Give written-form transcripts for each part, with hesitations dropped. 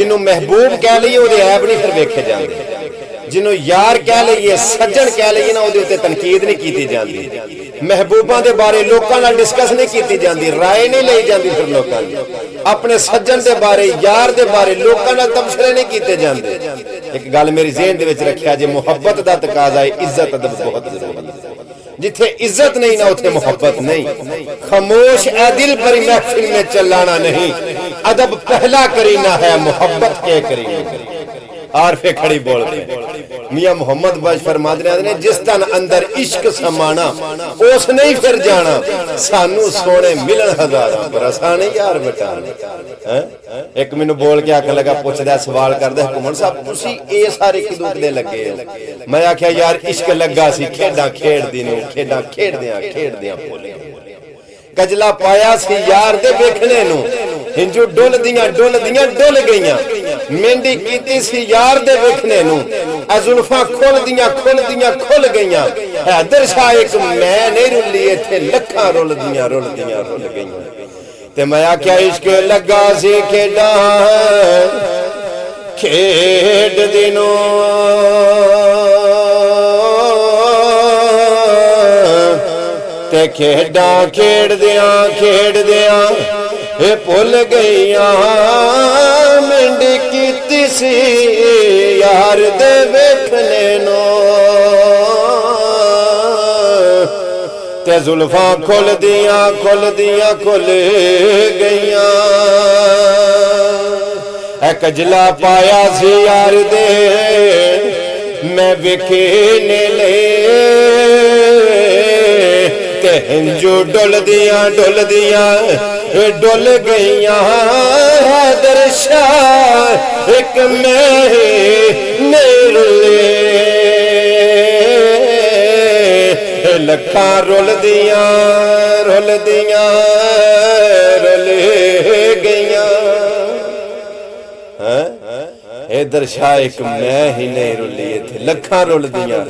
जिन्हों महबूब कह लीए वो ऐब नहीं फिर वेखे जाते, जिन्हों यार कह लीए सज्जन कह लीए ना वो तनकीद नहीं की जाती। महबूबा के बारे लोगों नाल डिस्कस नहीं की जाती, राय नहीं ली जाती, फिर लोगों अपने सज्जन के बारे यार के बारे लोगों नाल तबसरे नहीं किए जाते। एक गल मेरी ज़हन दे विच रखिया जे मुहब्बत का तकाजा है, इज्जत अदब बहुत जरूरी है। जिथे इज्जत नहीं ना उथे मुहब्बत नहीं। खामोश ए दिल पर महफिल में चिल्लाना नहीं, अदब पहला करीना है, मुहब्बत के करीना। आरफे खड़ी बोल रहे मियां मोहम्मद बख्श फरमाते ने जिस तन अंदर इश्क समाना उस नहीं फिर जाना, सानू सोने मिलन हजारां पर असा नहीं यार बटाना। एक मैनू बोल के आखन लगा पुछदा सवाल करदा हुकमन साहब तुसी ए सारे किदों दे लगे हो? मैं आख्या यार इश्क लगा सी खेडां खेडदी नूं, खेडां खेडदियां भुल कजला पाया सी यार दे वेखने नूं, हिंजू डुल गईयां, मेहंदी कीती सी यार दे वेखने नूं, जुल्फां खुल गईयां। हैदर शाह एक मैं नहीं रुली इत्थे लखां रुल गईयां। ते मैं आख्या इश्क लगा सी खेडां खेडदी नूं, ते खेडां खेडदियां भुल गईयां, मेहंदी कीती सी यार दे वेखने नूं, ते जुल्फां खुल गईयां। कजला पाया सी यार दे मैं वेखने ले, ते हिंजू डुल गईयां। हैदर शाह एक मैं रुले लखां रुल गईयां। हैदर शाह एक मैं ही नहीं रुली इत्थे लखां रुल गईयां।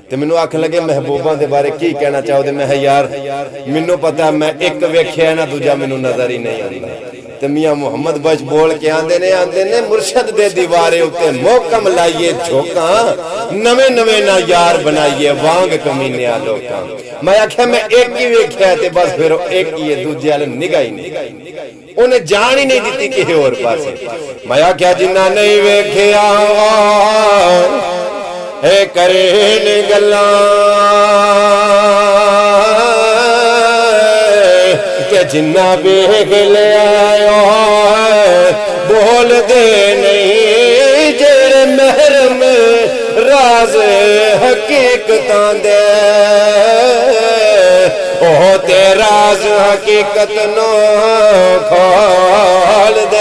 ते मैनू आखन लगे महबूबा के बारे की कहना चाहोगे? मैं यार मैनू पता मैं एक वेख्या ना दूजा मैनू नजर ही नहीं आता। ते मियां मोहम्मद बख्श बोल के आंदे ने मुर्शद दे दीवारे उत्ते मोहकम लाइए झोंका, नवे ना यार बनाइए वांग कमीनिया लोकां। मैं आख्या मैं एक ही वेख्या ते बस फिर एक ही है, दूजे वाले निगाह ही नहीं, उन्हें जान ही नहीं दी किसी होर पासे। मैं आख्या जिन्ना नहीं वेख्या हे करेन गल्लां के जिन्ना वेख लिया बोल दे नहीं, जेड़े महरम राज हकीकतां दे ओ ते राज हकीकत नो खोल दे।